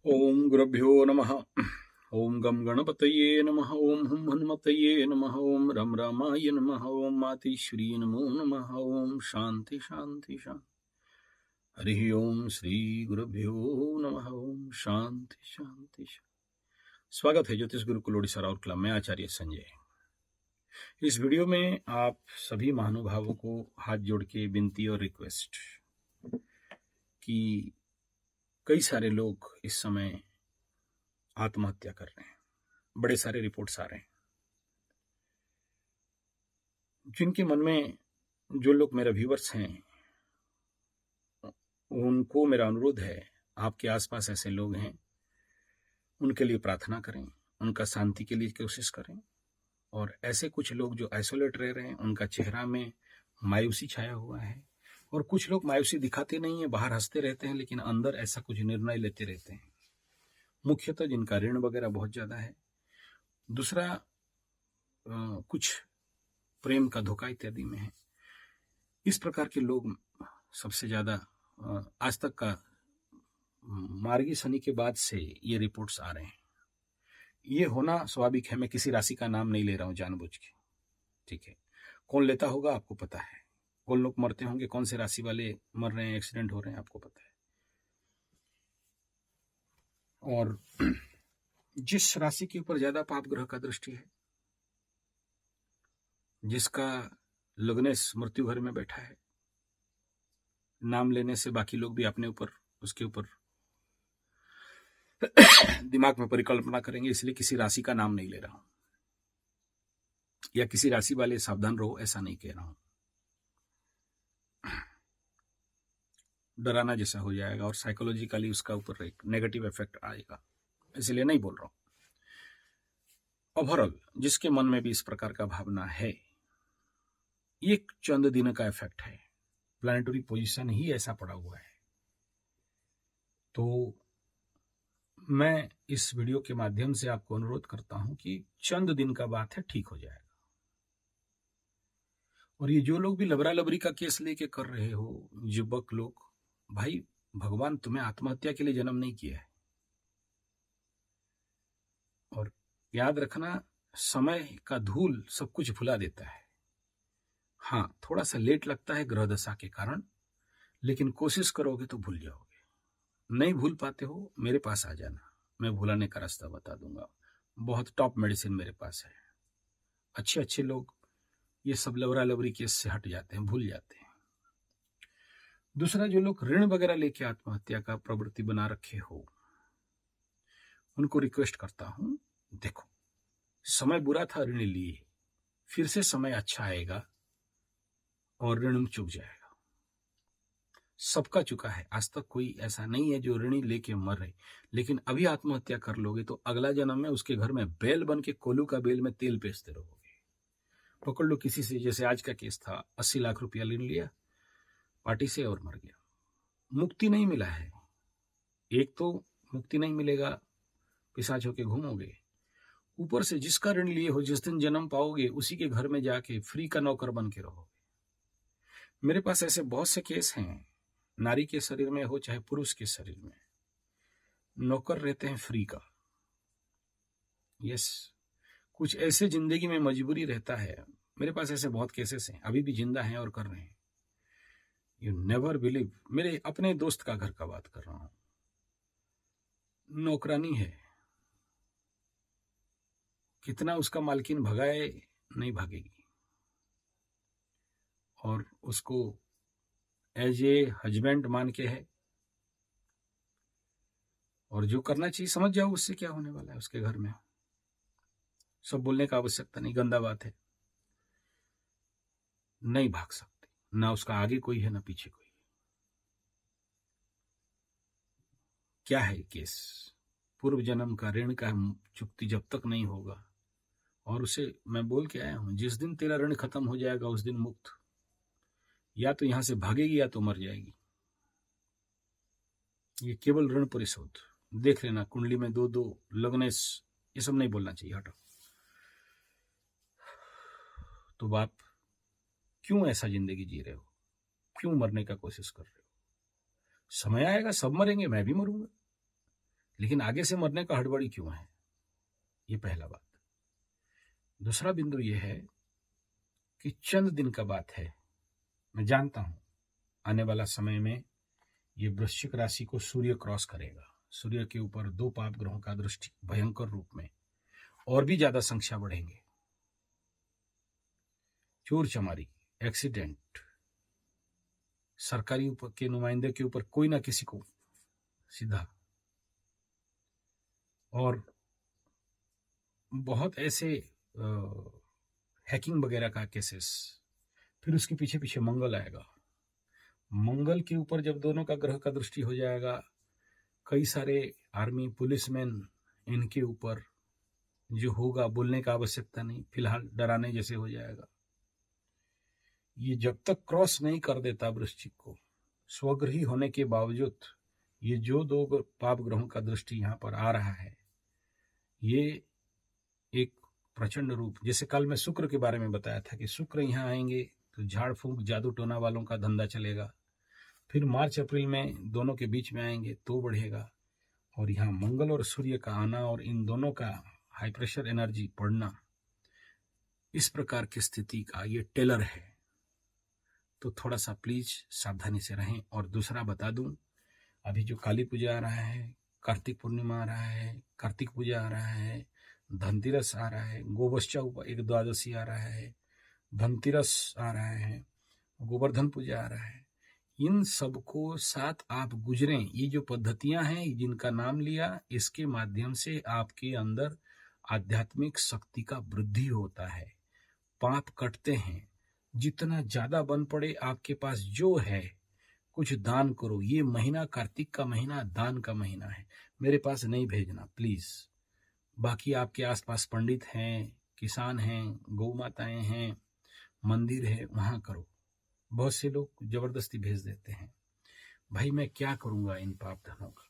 ओम गुरुभ्यो नमः। ओम गम गणपतये नमः। ओम हुम हनुमतये नमः। ओम रम रामाय नमः। ओम मातेश्वरी नमो नमः। ओम शांति शांति शांति। हरि ओम श्री गुरुभ्यो नमः। ओम शांति शांति शांति। स्वागत है ज्योतिष गुरुकुल ओडिशा राउरकेला में आचार्य संजय। इस वीडियो में आप सभी महानुभावों को हाथ जोड़ के विनती और रिक्वेस्ट कि कई सारे लोग इस समय आत्महत्या कर रहे हैं। बड़े सारे रिपोर्ट्स आ रहे हैं। जिनके मन में, जो लोग मेरे व्यूवर्स हैं, उनको मेरा अनुरोध है, आपके आसपास ऐसे लोग हैं, उनके लिए प्रार्थना करें, उनका शांति के लिए कोशिश करें। और ऐसे कुछ लोग जो आइसोलेट रह रहे हैं, उनका चेहरा में मायूसी छाया हुआ है। और कुछ लोग मायूसी दिखाते नहीं है, बाहर हंसते रहते हैं, लेकिन अंदर ऐसा कुछ निर्णय लेते रहते हैं। मुख्यतः जिनका ऋण वगैरह बहुत ज्यादा है। दूसरा, कुछ प्रेम का धोखा इत्यादि में है। इस प्रकार के लोग सबसे ज्यादा आज तक का मार्गी शनि के बाद से ये रिपोर्ट्स आ रहे हैं। ये होना स्वाभाविक है। मैं किसी राशि का नाम नहीं ले रहा हूं जानबूझ के, ठीक है। कौन लेता होगा आपको पता है, कौन लोग मरते होंगे, कौन से राशि वाले मर रहे हैं, एक्सीडेंट हो रहे हैं, आपको पता है। और जिस राशि के ऊपर ज्यादा पाप ग्रह का दृष्टि है, जिसका लग्नेश मृत्यु घर में बैठा है, नाम लेने से बाकी लोग भी अपने ऊपर, उसके ऊपर दिमाग में परिकल्पना करेंगे, इसलिए किसी राशि का नाम नहीं ले रहा हूं, या किसी राशि वाले सावधान रहो ऐसा नहीं कह रहा हूं। डराना जैसा हो जाएगा और साइकोलॉजिकली उसका ऊपर एक नेगेटिव इफेक्ट आएगा, इसलिए नहीं बोल रहा हूं। ओवरऑल जिसके मन में भी इस प्रकार का भावना है, ये एक चंद दिन का इफेक्ट है। प्लानिटरी पोजीशन ही ऐसा पड़ा हुआ है। तो मैं इस वीडियो के माध्यम से आपको अनुरोध करता हूं कि चंद दिन का बात है, ठीक हो जाएगा। और ये जो लोग भी लबरा लबरी का केस लेके कर रहे हो, युवक लोग, भाई भगवान तुम्हें आत्महत्या के लिए जन्म नहीं किया है। और याद रखना, समय का धूल सब कुछ भुला देता है। हाँ, थोड़ा सा लेट लगता है ग्रह दशा के कारण, लेकिन कोशिश करोगे तो भूल जाओगे। नहीं भूल पाते हो, मेरे पास आ जाना, मैं भुलाने का रास्ता बता दूंगा। बहुत टॉप मेडिसिन मेरे पास है। अच्छे अच्छे लोग ये सब लवरा लवरी केस से हट जाते हैं, भूल जाते हैं। दूसरा, जो लोग ऋण वगैरह लेके आत्महत्या का प्रवृत्ति बना रखे हो, उनको रिक्वेस्ट करता हूं, देखो समय बुरा था ऋण लिए, फिर से समय अच्छा आएगा और ऋण चुक जाएगा। सबका चुका है, आज तक कोई ऐसा नहीं है जो ऋणी लेके मर रहे। लेकिन अभी आत्महत्या कर लोगे तो अगला जन्म में उसके घर में बैल बन के कोल्हू का बेल में तेल बेचते रहोगे। पकड़ लो किसी से, जैसे आज का केस था, 80 लाख रुपया ऋण लिया पार्टी से और मर गया। मुक्ति नहीं मिला है। एक तो मुक्ति नहीं मिलेगा, पिशाच होके घूमोगे, ऊपर से जिसका ऋण लिए हो, जिस दिन जन्म पाओगे उसी के घर में जाके फ्री का नौकर बन के रहोगे। मेरे पास ऐसे बहुत से केस हैं, नारी के शरीर में हो चाहे पुरुष के शरीर में, नौकर रहते हैं फ्री का। यस, कुछ ऐसे जिंदगी में मजबूरी रहता है। मेरे पास ऐसे बहुत केसेस हैं, अभी भी जिंदा हैं और कर रहे हैं। You never believe. मेरे अपने दोस्त का घर का बात कर रहा हूं, नौकरानी है, कितना उसका मालकिन भगाए नहीं भागेगी, और उसको एज ए हस्बैंड मान के है। और जो करना चाहिए समझ जाओ, उससे क्या होने वाला है उसके घर में। सब बोलने का आवश्यकता नहीं, गंदा बात है। नहीं भाग सकती, ना उसका आगे कोई है ना पीछे कोई है। क्या है केस? पूर्व जन्म का ऋण का चुक्ति जब तक नहीं होगा, और उसे मैं बोल के आया हूं, जिस दिन तेरा ऋण खत्म हो जाएगा उस दिन मुक्त, या तो यहां से भागेगी या तो मर जाएगी। ये केवल ऋण परिशोध। देख लेना कुंडली में 2-2 लग्नेश, ये सब नहीं बोलना चाहिए, हटो। तो बाप क्यों ऐसा जिंदगी जी रहे हो? क्यों मरने का कोशिश कर रहे हो? समय आएगा सब मरेंगे, मैं भी मरूंगा, लेकिन आगे से मरने का हड़बड़ी क्यों है, ये पहला बात। दूसरा बिंदु ये है कि चंद दिन का बात है, मैं जानता हूं आने वाला समय में ये वृश्चिक राशि को सूर्य क्रॉस करेगा। सूर्य के ऊपर 2 पाप ग्रहों का दृष्टि भयंकर रूप में, और भी ज्यादा संख्या बढ़ेंगे। चोर चमारी, एक्सीडेंट, सरकारी के नुमाइंदे के ऊपर कोई ना किसी को सीधा, और बहुत ऐसे हैकिंग वगैरह का केसेस। फिर उसके पीछे पीछे मंगल आएगा। मंगल के ऊपर जब दोनों का ग्रह का दृष्टि हो जाएगा, कई सारे आर्मी पुलिसमैन इनके ऊपर जो होगा, बोलने का आवश्यकता नहीं, फिलहाल डराने जैसे हो जाएगा। ये जब तक क्रॉस नहीं कर देता वृश्चिक को, स्वगृही होने के बावजूद ये जो 2 पाप ग्रहों का दृष्टि यहाँ पर आ रहा है, ये एक प्रचंड रूप, जैसे कल मैं शुक्र के बारे में बताया था कि शुक्र यहाँ आएंगे तो झाड़ फूंक जादू टोना वालों का धंधा चलेगा। फिर मार्च अप्रैल में दोनों के बीच में आएंगे तो बढ़ेगा। और यहाँ मंगल और सूर्य का आना और इन दोनों का हाई प्रेशर एनर्जी पड़ना, इस प्रकार की स्थिति का ये टेलर है। तो थोड़ा सा प्लीज सावधानी से रहें। और दूसरा बता दूं, अभी जो काली पूजा आ रहा है, कार्तिक पूर्णिमा आ रहा है, कार्तिक पूजा आ रहा है, धनतेरस आ रहा है, गोवश्चा एक द्वादशी आ रहा है, धनतेरस आ रहा है, गोवर्धन पूजा आ रहा है, इन सबको साथ आप गुजरें। ये जो पद्धतियां हैं जिनका नाम लिया, इसके माध्यम से आपके अंदर आध्यात्मिक शक्ति का वृद्धि होता है, पाप कटते हैं। जितना ज्यादा बन पड़े आपके पास जो है, कुछ दान करो। ये महीना, कार्तिक का महीना दान का महीना है। मेरे पास नहीं भेजना प्लीज। बाकी आपके आसपास पंडित हैं, किसान हैं, गौ माताएं हैं, मंदिर है, वहां करो। बहुत से लोग जबरदस्ती भेज देते हैं। भाई मैं क्या करूंगा इन पाप धनों का?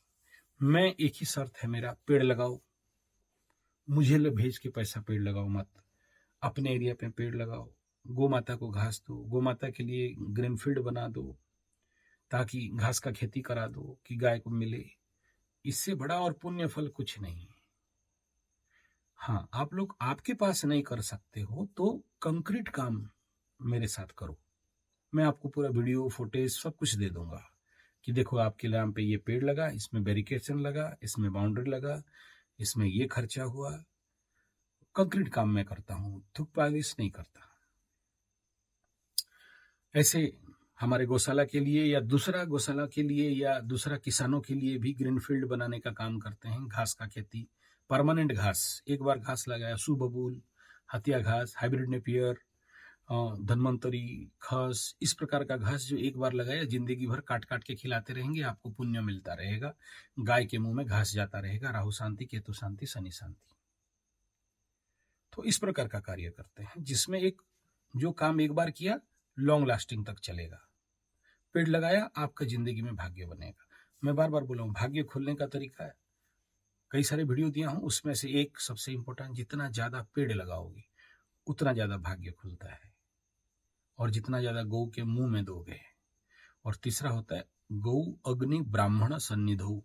मैं एक ही शर्त है मेरा, पेड़ लगाओ। मुझे भेज के पैसा पेड़ लगाओ मत, अपने एरिया पे पेड़ लगाओ। गौ माता को घास दो, गौ माता के लिए ग्रीन फील्ड बना दो, ताकि घास का खेती करा दो कि गाय को मिले। इससे बड़ा और पुण्य फल कुछ नहीं है। हाँ, आप लोग आपके पास नहीं कर सकते हो तो कंक्रीट काम मेरे साथ करो। मैं आपको पूरा वीडियो फुटेज सब कुछ दे दूंगा कि देखो आपके नाम पे ये पेड़ लगा, इसमें बैरिकेशन लगा, इसमें बाउंड्री लगा, इसमें ये खर्चा हुआ। कंक्रीट काम मैं करता हूँ, थुक पालिश नहीं करता। ऐसे हमारे गौशाला के लिए या दूसरा गौशाला के लिए या दूसरा किसानों के लिए भी ग्रीन फील्ड बनाने का काम करते हैं। घास का खेती, परमानेंट घास, एक बार घास लगाया, सुबबूल, हथिया घास, हाइब्रिड नेपियर, धनवंतरी घास, इस प्रकार का घास जो एक बार लगाया, जिंदगी भर काट काट के खिलाते रहेंगे, आपको पुण्य मिलता रहेगा। गाय के मुंह में घास जाता रहेगा। राहु शांति, केतु शांति, शनि शांति। तो इस प्रकार का कार्य करते हैं, जिसमें एक जो काम एक बार किया लॉन्ग लास्टिंग तक चलेगा। पेड़ लगाया, आपका जिंदगी में भाग्य बनेगा। मैं बार बार बोला हूं, भाग्य खुलने का तरीका है, कई सारे वीडियो दिया हूं, उसमें से एक सबसे इंपॉर्टेंट, जितना ज्यादा पेड़ लगाओगे उतना ज्यादा भाग्य खुलता है, और जितना ज्यादा गौ के मुंह में दोगे। और तीसरा होता है गौ अग्नि ब्राह्मण सन्निधो,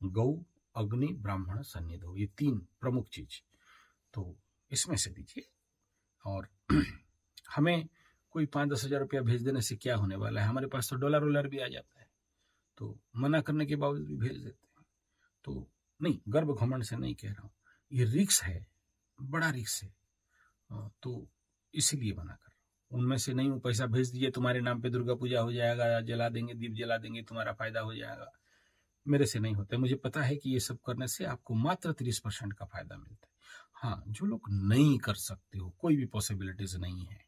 गौ अग्नि ब्राह्मण सन्निधो, ये 3 प्रमुख चीज तो इसमें से दीजिए। और हमें कोई 5-10 हजार रुपया भेज देने से क्या होने वाला है? हमारे पास तो डॉलर भी आ जाता है, तो मना करने के बावजूद भी भेज देते हैं। तो नहीं, गर्भ घमंड से नहीं कह रहा हूं, ये रिक्स है, बड़ा रिक्स है, तो इसीलिए मना कर रहा हूं। उनमें से नहीं, वो पैसा भेज दीजिए, तुम्हारे नाम पे दुर्गा पूजा हो जाएगा, जला देंगे, दीप जला देंगे, तुम्हारा फायदा हो जाएगा। मेरे से नहीं होता है। मुझे पता है कि ये सब करने से आपको मात्र 30% का फायदा मिलता है। हाँ, जो लोग नहीं कर सकते हो, कोई भी पॉसिबिलिटीज नहीं है,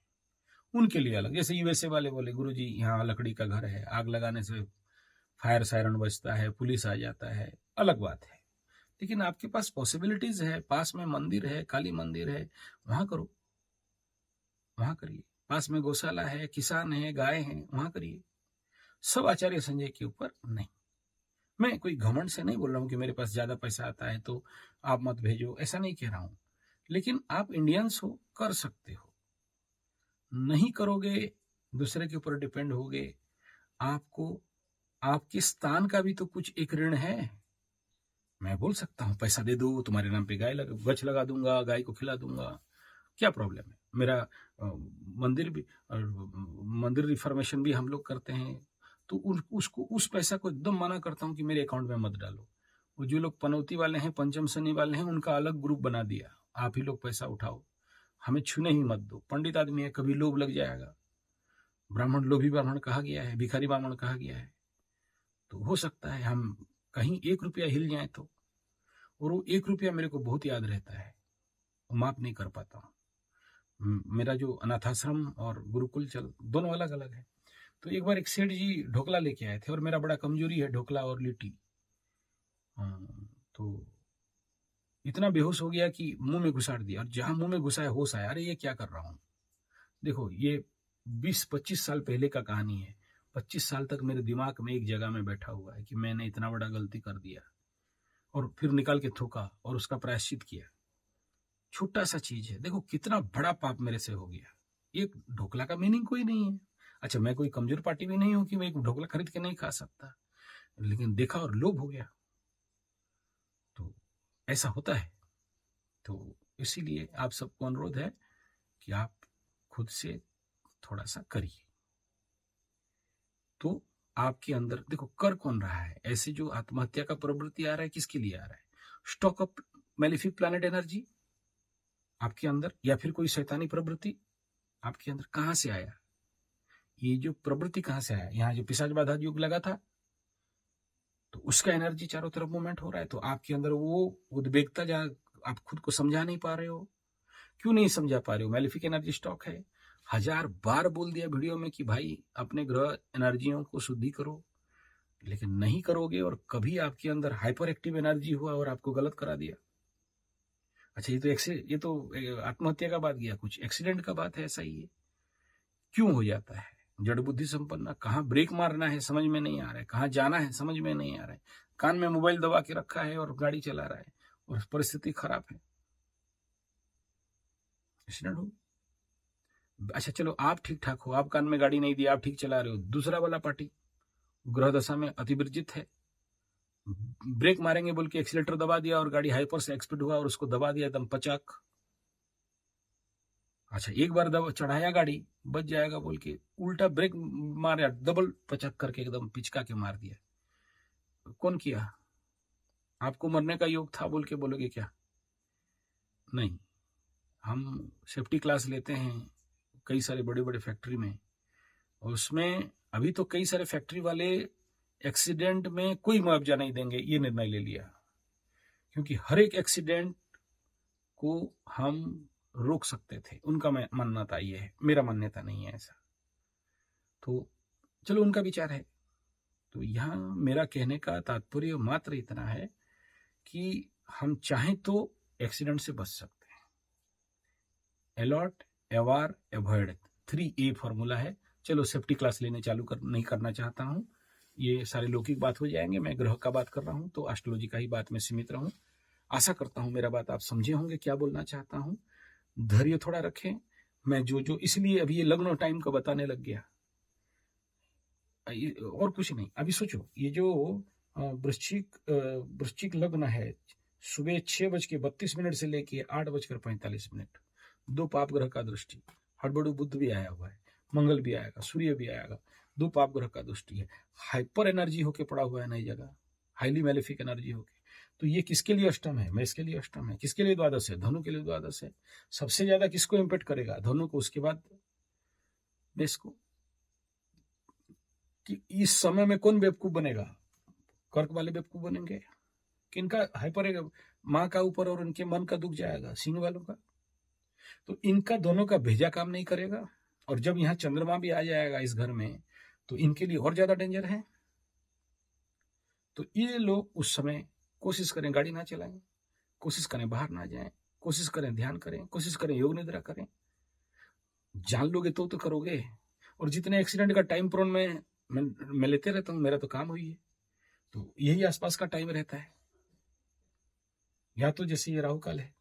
उनके लिए अलग। जैसे यूएसए वाले बोले, गुरुजी यहाँ लकड़ी का घर है, आग लगाने से फायर सायरन बजता है, पुलिस आ जाता है, अलग बात है। लेकिन आपके पास पॉसिबिलिटीज है, पास में मंदिर है, काली मंदिर है, वहां करो, वहां करिए। पास में गौशाला है, किसान है, गाय है, वहां करिए। सब आचार्य संजय के ऊपर नहीं। मैं कोई घमंड से नहीं बोल रहा हूं कि मेरे पास ज्यादा पैसा आता है तो आप मत भेजो, ऐसा नहीं कह रहा हूं। लेकिन आप इंडियंस हो, कर सकते हो। नहीं करोगे, दूसरे के ऊपर डिपेंड होगे, आपको आपके स्थान का भी तो कुछ एक ऋण है। मैं बोल सकता हूँ पैसा दे दो, तुम्हारे नाम पे गछ लगा दूंगा, गाय को खिला दूंगा, क्या प्रॉब्लम है। मेरा मंदिर भी मंदिर रिफॉर्मेशन भी हम लोग करते हैं, तो उसको उस पैसा को एकदम मना करता हूँ कि मेरे अकाउंट में मत डालो। वो जो लोग पनौती वाले हैं, पंचम शनि वाले हैं, उनका अलग ग्रुप बना दिया, आप ही लोग पैसा उठाओ, हमें छूने ही मत दो। पंडित आदमी है, कभी लोभ लग जाएगा। ब्राह्मण लोभी ब्राह्मण कहा गया है, भिखारी ब्राह्मण कहा गया है। तो हो सकता है हम कहीं 1 रुपया हिल जाए तो, और वो 1 रुपया मेरे को बहुत याद रहता है, माफ नहीं कर पाता हूँ। मेरा जो अनाथाश्रम और गुरुकुल चल दोनों अलग अलग है। तो एक बार एक सेठ जी ढोकला लेके आए थे, और मेरा बड़ा कमजोरी है ढोकला और लिट्टी। तो इतना बेहोश हो गया कि मुंह में घुसाड़ दिया, और जहां मुंह में घुसाया होश आया, अरे ये क्या कर रहा हूँ। देखो ये 20-25 साल पहले का कहानी है। 25 साल तक मेरे दिमाग में एक जगह में बैठा हुआ है कि मैंने इतना बड़ा गलती कर दिया, और फिर निकाल के थूका और उसका प्रायश्चित किया। छोटा सा चीज है, देखो कितना बड़ा पाप मेरे से हो गया। एक ढोकला का मीनिंग कोई नहीं है। अच्छा, मैं कोई कमजोर पार्टी भी नहीं हूं कि मैं एक ढोकला खरीद के नहीं खा सकता, लेकिन देखा और लोभ हो गया, तो ऐसा होता है। तो इसीलिए आप सबको अनुरोध है कि आप खुद से थोड़ा सा करिए। तो आपके अंदर देखो कर कौन रहा है, ऐसे जो आत्महत्या का प्रवृत्ति आ रहा है, किसके लिए आ रहा है। Stock up malefic planet energy आपके अंदर, या फिर कोई शैतानी प्रवृत्ति आपके अंदर कहां से आया। ये जो प्रवृत्ति कहां से आया, यहाँ जो पिशाच बाधा युग लगा था, तो उसका एनर्जी चारों तरफ मूवमेंट हो रहा है। तो आपके अंदर वो उद्वेगता, जहां आप खुद को समझा नहीं पा रहे हो। क्यों नहीं समझा पा रहे हो, मेलिफिक एनर्जी स्टॉक है। 1000 बार बोल दिया वीडियो में कि भाई अपने ग्रह एनर्जियों को शुद्धि करो, लेकिन नहीं करोगे, और कभी आपके अंदर हाइपर एक्टिव एनर्जी हुआ और आपको गलत करा दिया। अच्छा, ये तो आत्महत्या का बात गया, कुछ एक्सीडेंट का बात है, ऐसा ही है। क्यों हो जाता है, जड़ बुद्धि संपन्न। कहाँ ब्रेक मारना है समझ में नहीं आ रहा है, कहाँ जाना है समझ में नहीं आ रहा है, कान में मोबाइल दबा के रखा है और गाड़ी चला रहा है, और परिस्थिति खराब है, एक्सीडेंट हो। अच्छा चलो, आप ठीक ठाक हो, आप कान में गाड़ी नहीं दी, आप ठीक चला रहे हो। दूसरा वाला पार्टी ग्रह दशा में अतिवर्जित है, ब्रेक मारेंगे बोल के एक्सीलेटर दबा दिया और गाड़ी हाइपर से एक्सपीड हुआ और उसको दबा दिया एकदम पचाक। अच्छा, एक बार दबा चढ़ाया गाड़ी, बच जाएगा बोल के उल्टा ब्रेक मारा, डबल पचक करके एकदम पिचका के मार दिया। कौन किया, आपको मरने का योग था बोल के बोलोगे क्या। नहीं, हम सेफ्टी क्लास लेते हैं कई सारे बड़े बड़े फैक्ट्री में, और उसमें अभी तो कई सारे फैक्ट्री वाले एक्सीडेंट में कोई मुआवजा नहीं देंगे, ये निर्णय ले लिया, क्योंकि हर एक एक्सीडेंट को हम रोक सकते थे। उनका मान्यता ये है, मेरा मान्यता नहीं है ऐसा। तो चलो, उनका विचार है। तो यहाँ मेरा कहने का तात्पर्य मात्र इतना है कि हम चाहें तो एक्सीडेंट से बच सकते हैं। Alert, aware, avoid, 3A formula है। चलो, सेफ्टी क्लास लेने चालू नहीं करना चाहता हूँ, ये सारे लौकिक बात हो जाएंगे। मैं ग्रह का बात कर रहा हूँ, तो एस्ट्रोलॉजी का ही बात में सीमित रहूं। आशा करता हूँ मेरा बात आप समझे होंगे, क्या बोलना चाहता हूँ। धैर्य थोड़ा रखें। मैं जो इसलिए अभी ये लग्न टाइम का बताने लग गया, और कुछ नहीं। अभी सोचो, ये जो वृश्चिक लग्न है, सुबह 6:32 से लेके 8:45, 2 पाप ग्रह का दृष्टि। हड़बड़ू बुध भी आया हुआ है, मंगल भी आएगा, सूर्य भी आएगा, 2 पाप ग्रह का दृष्टि है। हाइपर एनर्जी होके पड़ा हुआ है नई जगह, हाईली मेलेफिक एनर्जी होके। तो ये किसके लिए अष्टम है, मेष के लिए अष्टम है। किसके लिए द्वादश है, धनु के लिए द्वादश है। सबसे ज्यादा किसको इम्पेक्ट करेगा, धनु को, उसके बाद मेष को। कि इस समय में कौन बेवकूफ बनेगा, कर्क वाले बेवकूफ बनेंगे। किनका हाइपर, माँ का ऊपर और उनके मन का दुख जाएगा, सिंह वालों का। तो इनका दोनों का भेजा काम नहीं करेगा, और जब यहाँ चंद्रमा भी आ जाएगा इस घर में, तो इनके लिए और ज्यादा डेंजर है। तो ये लोग उस समय कोशिश करें गाड़ी ना चलाएं, कोशिश करें बाहर ना जाएं, कोशिश करें ध्यान करें, कोशिश करें योग निद्रा करें। जान लोगे तो करोगे। और जितने एक्सीडेंट का टाइम प्रोन मैं लेते रहता हूँ, मेरा तो काम हुई है, तो यही आसपास का टाइम रहता है। या तो जैसे ये राहु काल है,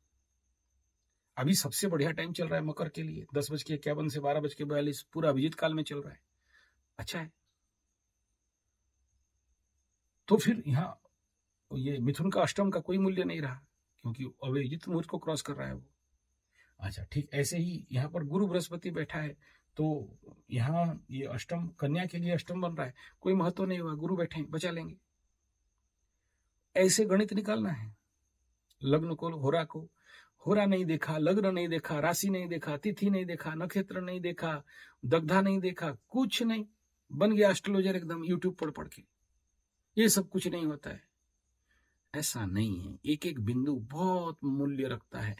अभी सबसे बढ़िया टाइम चल रहा है मकर के लिए, 10:51 से 12:42, पूरा अभिजीत काल में चल रहा है, अच्छा है। तो फिर यहाँ ये मिथुन का अष्टम का कोई मूल्य नहीं रहा, क्योंकि अभिजीत मुहूर्त को क्रॉस कर रहा है वो। अच्छा ठीक ऐसे ही यहाँ पर गुरु बृहस्पति बैठा है, तो यहाँ ये अष्टम कन्या के लिए अष्टम बन रहा है, कोई महत्व नहीं हुआ, गुरु बैठे बचा लेंगे। ऐसे गणित निकालना है। लग्न को, होरा को, होरा नहीं देखा, लग्न नहीं देखा, राशि नहीं देखा, तिथि नहीं देखा, नक्षत्र नहीं देखा, दग्धा नहीं देखा, कुछ नहीं, बन गया एस्ट्रोलॉजर एकदम यूट्यूब पढ़ पढ़ के। ये सब कुछ नहीं होता है, ऐसा नहीं है। एक एक बिंदु बहुत मूल्य रखता है।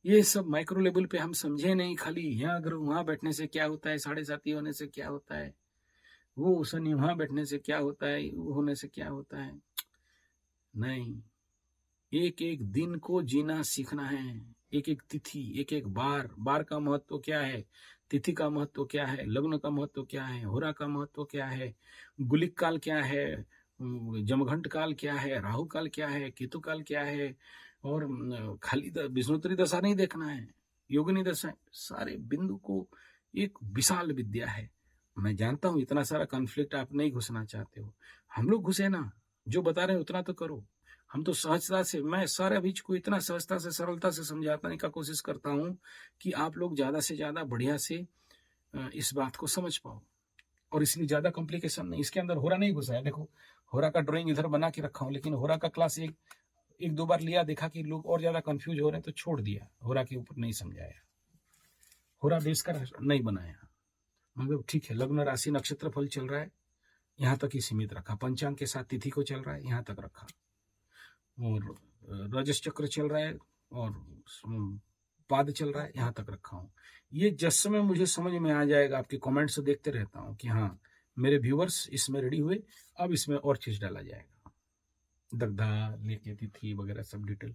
ये सब माइक्रो लेवल पे हम समझे नहीं, खाली यहाँ अगर वहां बैठने से क्या होता है, 7.5 होने से क्या होता है, वो शनि वहां बैठने से क्या होता है, वो होने से क्या होता है। नहीं, एक एक दिन को जीना सीखना है, एक एक तिथि, एक एक बार। बार का महत्व क्या है, तिथि का महत्व क्या है, लग्न का महत्व क्या है, होरा का महत्व क्या है, गुलिक काल क्या है, जमघंट काल क्या है, राहु काल क्या है, केतु काल क्या है, और खाली विष्णुत्री दशा नहीं देखना है, योगिनी दशा, सारे बिंदु को एक विशाल विद्या है। मैं जानता हूं इतना सारा कॉन्फ्लिक्ट आप नहीं घुसना चाहते हो, हम लोग घुसे ना, जो बता रहे हैं उतना तो करो। हम तो सहजता से, मैं सारे बीच को इतना सहजता से, सरलता से समझाने का कोशिश करता हूं कि आप लोग ज्यादा से ज्यादा बढ़िया से इस बात को समझ पाओ, और इसलिए ज्यादा कॉम्प्लिकेशन नहीं। इसके अंदर होरा नहीं घुसा है, देखो होरा का ड्राइंग इधर बना के रखा हूं, लेकिन होरा का क्लास एक दो बार लिया, देखा कि लोग और ज्यादा कंफ्यूज हो रहे हैं तो छोड़ दिया, होरा के ऊपर नहीं समझाया, होरा बेस का नहीं बनाया। मतलब ठीक है, लग्न राशि नक्षत्र फल चल रहा है, यहाँ तक ही सीमित रखा, पंचांग के साथ तिथि को चल रहा है, यहाँ तक रखा, और रजस चक्र चल रहा है, और पाद चल रहा है, यहाँ तक रखा हूँ। ये जिस समय मुझे समझ में आ जाएगा, आपके कमेंट्स देखते रहता हूँ कि हाँ मेरे व्यूअर्स इसमें रेडी हुए, अब इसमें और चीज डाला जाएगा, दग्धा लेके तिथि वगैरह सब डिटेल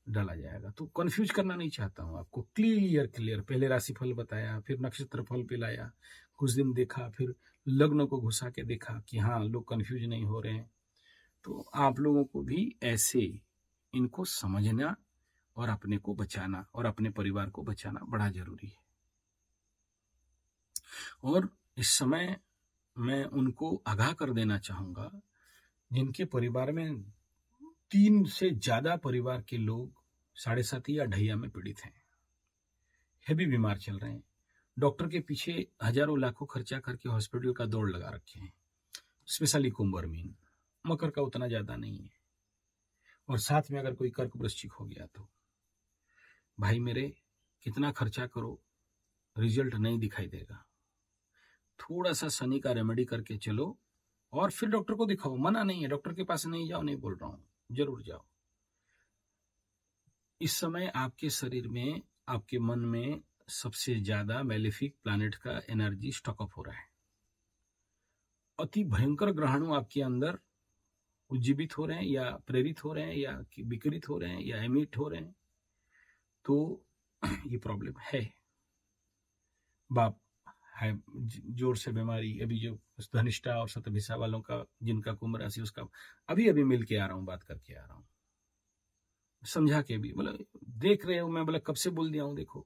डाला जाएगा। तो कंफ्यूज करना नहीं चाहता हूँ आपको, क्लियर। पहले राशि फल बताया, फिर नक्षत्र फल पे लाया, कुछ दिन देखा, फिर लग्न को घुसा के देखा कि हाँ लोग कंफ्यूज नहीं हो रहे हैं। तो आप लोगों को भी ऐसे इनको समझना और अपने को बचाना और अपने परिवार को बचाना बड़ा जरूरी है। और इस समय मैं उनको आगाह कर देना चाहूंगा जिनके परिवार में 3 से ज्यादा परिवार के लोग 7.5 या ढैया में पीड़ित हैं, हैवी बीमार चल रहे हैं, डॉक्टर के पीछे हजारों लाखों खर्चा करके हॉस्पिटल का दौड़ लगा रखे हैं, स्पेशली कुंभ और मीन। मकर का उतना ज्यादा नहीं है, और साथ में अगर कोई कर्क वृश्चिक हो गया तो भाई मेरे कितना खर्चा करो, रिजल्ट नहीं दिखाई देगा। थोड़ा सा शनि का रेमेडी करके चलो, और फिर डॉक्टर को दिखाओ, मना नहीं है, डॉक्टर के पास नहीं जाओ नहीं बोल रहा हूं, जरूर जाओ। इस समय आपके शरीर में, आपके मन में सबसे ज्यादा मैलेफिक प्लैनेट का एनर्जी स्टॉकअप हो रहा है। अति भयंकर ग्रहाणु आपके अंदर उज्जीवित हो रहे हैं, या प्रेरित हो रहे हैं, या विकृत हो रहे हैं, या एमिट हो रहे हैं। तो ये प्रॉब्लम है। बाप है जोर से बीमारी, अभी जो धनिष्ठा और शतभिषा वालों का, जिनका कुंभ राशि, उसका अभी मिल के आ रहा हूँ, बात करके आ रहा हूँ, समझा के भी, मतलब देख रहे हो, मैं बोला कब से बोल दिया हूँ, देखो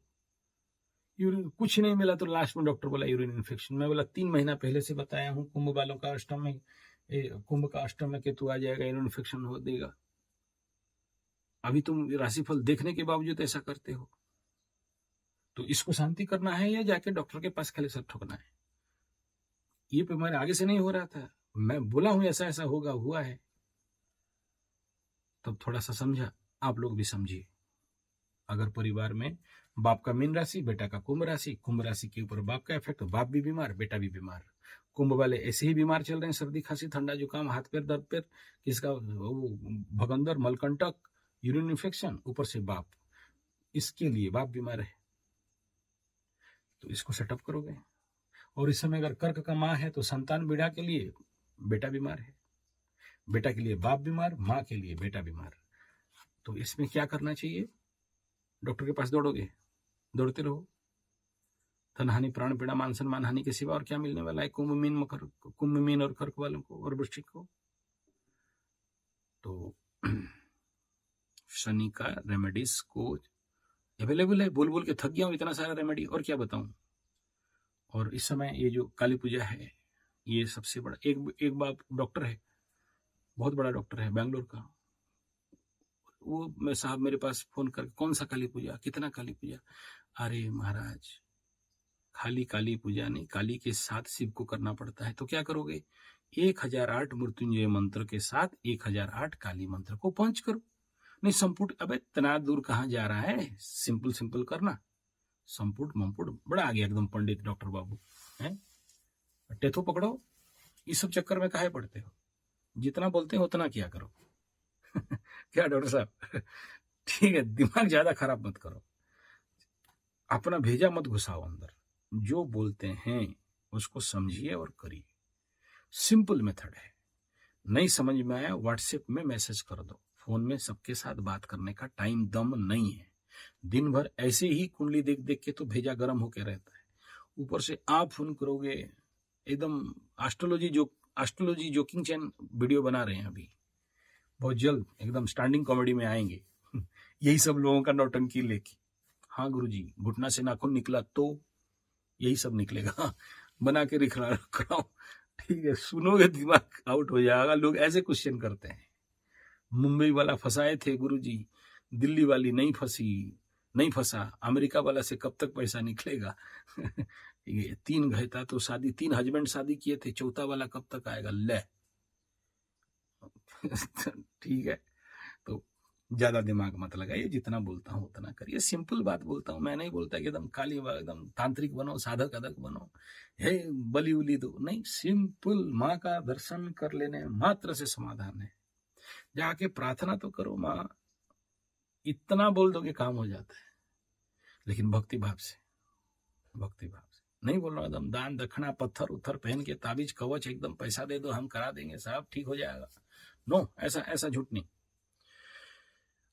यूरिन कुछ नहीं मिला तो लास्ट में डॉक्टर बोला यूरिन इन्फेक्शन। मैं बोला 3 महीना पहले से बताया हूँ, कुंभ वालों का अष्टम में, कुंभ का अष्टम में केतु आ जाएगा, यूरिन इन्फेक्शन हो देगा। अभी तुम राशिफल देखने के बावजूद ऐसा करते हो। तो इसको शांति करना है, या जाके डॉक्टर के पास खाली सर ठोकना है? ये पे मेरे आगे से नहीं हो रहा था, मैं बोला हूं ऐसा ऐसा होगा, हुआ है। तब थोड़ा सा समझा, आप लोग भी समझिए। अगर परिवार में बाप का मीन राशि, बेटा का कुंभ राशि, कुंभ राशि के ऊपर बाप का इफेक्ट, बाप भी बीमार, बेटा भी बीमार, कुंभ वाले ऐसे ही बीमार चल रहे हैं, सर्दी खांसी ठंडा जुकाम, हाथ पैर दर्द, पैर किसका वो भगंदर, मलकंटक, यूरिन इन्फेक्शन, ऊपर से बाप, इसके लिए बाप बीमार है। तो इसको सेटअप करोगे। और इस समय अगर कर्क का माँ है तो संतान बीड़ा के लिए बेटा बीमार है, बेटा के लिए बाप बीमार, माँ के लिए बेटा बीमार। तो इसमें क्या करना चाहिए? डॉक्टर के पास दौड़ोगे, दौड़ते रहो। धन हानि, प्राण पीड़ा, मान सम्मान हानि के सिवा और क्या मिलने वाला है कुंभ मीन और कर्क वालों को और वृश्चिक को? तो शनि का रेमेडीज को अवेलेबल है, बोल बोल के थक गया हूं, इतना सारा रेमेडी और क्या बताऊं। और इस समय ये जो काली पूजा है, ये सबसे बड़ा, एक बाप डॉक्टर है, बहुत बड़ा डॉक्टर है बेंगलोर का। वो मैं साहब मेरे पास फोन करके, कौन सा काली पूजा, कितना काली पूजा? अरे महाराज, खाली काली पूजा नहीं, काली के साथ शिव को करना पड़ता है। तो क्या करोगे? 1008 मृत्युंजय मंत्र के साथ 1008 काली मंत्र को पंच करो। नहीं संपुट, अबे इतना दूर कहाँ जा रहा है, सिंपल सिंपल करना। संपुट मंपुट बड़ा आ गया एकदम पंडित डॉक्टर बाबू है। टेथो पकड़ो, इस सब चक्कर में काहे पड़ते हो? जितना बोलते हो उतना किया करो। क्या डॉक्टर साहब? ठीक है, दिमाग ज्यादा खराब मत करो, अपना भेजा मत घुसाओ अंदर। जो बोलते हैं उसको समझिए और करिए। सिंपल मेथड है। नहीं समझ में आया व्हाट्सएप में मैसेज कर दो। फोन में सबके साथ बात करने का टाइम दम नहीं है। दिन भर ऐसे ही कुंडली देख देख के तो भेजा गर्म होके रहता है। ऊपर से आप फोन करोगे, एकदम एस्ट्रोलॉजी जोकिंग चैन वीडियो बना रहे हैं अभी, बहुत जल्द एकदम स्टैंडिंग कॉमेडी में आएंगे। यही सब लोगों का नौटंकी लेके, हाँ गुरुजी घुटना से नाखून निकला तो यही सब निकलेगा। बना के रख रहा हूं, ठीक है, सुनोगे दिमाग आउट हो जाएगा। लोग ऐसे क्वेश्चन करते हैं, मुंबई वाला फंसाए थे गुरुजी, दिल्ली वाली नहीं फंसा, अमेरिका वाला से कब तक पैसा निकलेगा? ये 3 गए था तो शादी, 3 हस्बैंड शादी किए थे, चौथा वाला कब तक आएगा? ले ठीक है, तो ज्यादा दिमाग मत लगाइए, जितना बोलता हूं उतना करिए। सिंपल बात बोलता हूं, मैं नहीं बोलता कि एकदम काली एकदम तांत्रिक बनो, साधक अधक बनो, हे बलि उली दो, नहीं। सिंपल माँ का दर्शन कर लेने मात्र से समाधान है। जाके प्रार्थना तो करो, माँ इतना बोल दो कि काम हो जाता है, लेकिन भक्ति भाव से नहीं बोल रहा एकदम दान दक्षिणा पत्थर उत्थर पहन के ताबीज कवच एकदम पैसा दे दो हम करा देंगे साहब ठीक हो जाएगा। नो, ऐसा झूठ नहीं।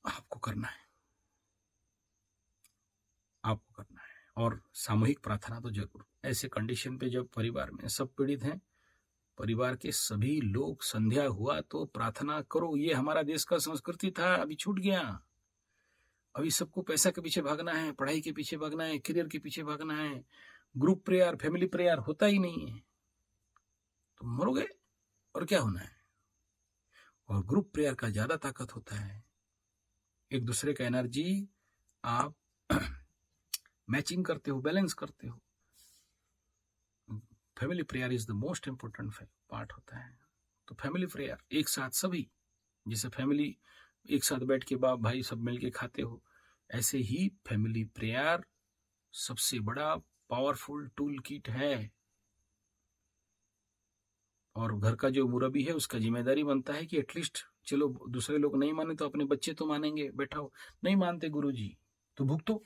आपको करना है, और सामूहिक प्रार्थना तो जरूर। ऐसे कंडीशन पे जब परिवार में सब पीड़ित हैं, परिवार के सभी लोग, संध्या हुआ तो प्रार्थना करो। ये हमारा देश का संस्कृति था, अभी छूट गया। अभी सबको पैसा के पीछे भागना है, पढ़ाई के पीछे भागना है, करियर के पीछे भागना है, ग्रुप प्रेयर, फैमिली प्रेयर होता ही नहीं है, तो मरोगे और क्या होना है। और ग्रुप प्रेयर का ज्यादा ताकत होता है, एक दूसरे का एनर्जी आप मैचिंग करते हो, बैलेंस करते हो। Family prayer is the most important part होता है। तो फैमिली प्रेयर एक साथ सभी, जैसे फैमिली एक साथ बैठ के बाप भाई सब मिलके खाते हो, ऐसे ही फैमिली प्रेयर सबसे बड़ा पावरफुल टूल किट है। और घर का जो मुरब्बी है उसका जिम्मेदारी बनता है कि एटलीस्ट चलो दूसरे लोग नहीं माने तो अपने बच्चे तो मानेंगे। बैठाओ, नहीं मानते गुरुजी तो भुगतो,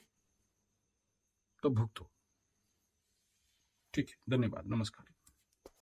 ठीक है, धन्यवाद, नमस्कार।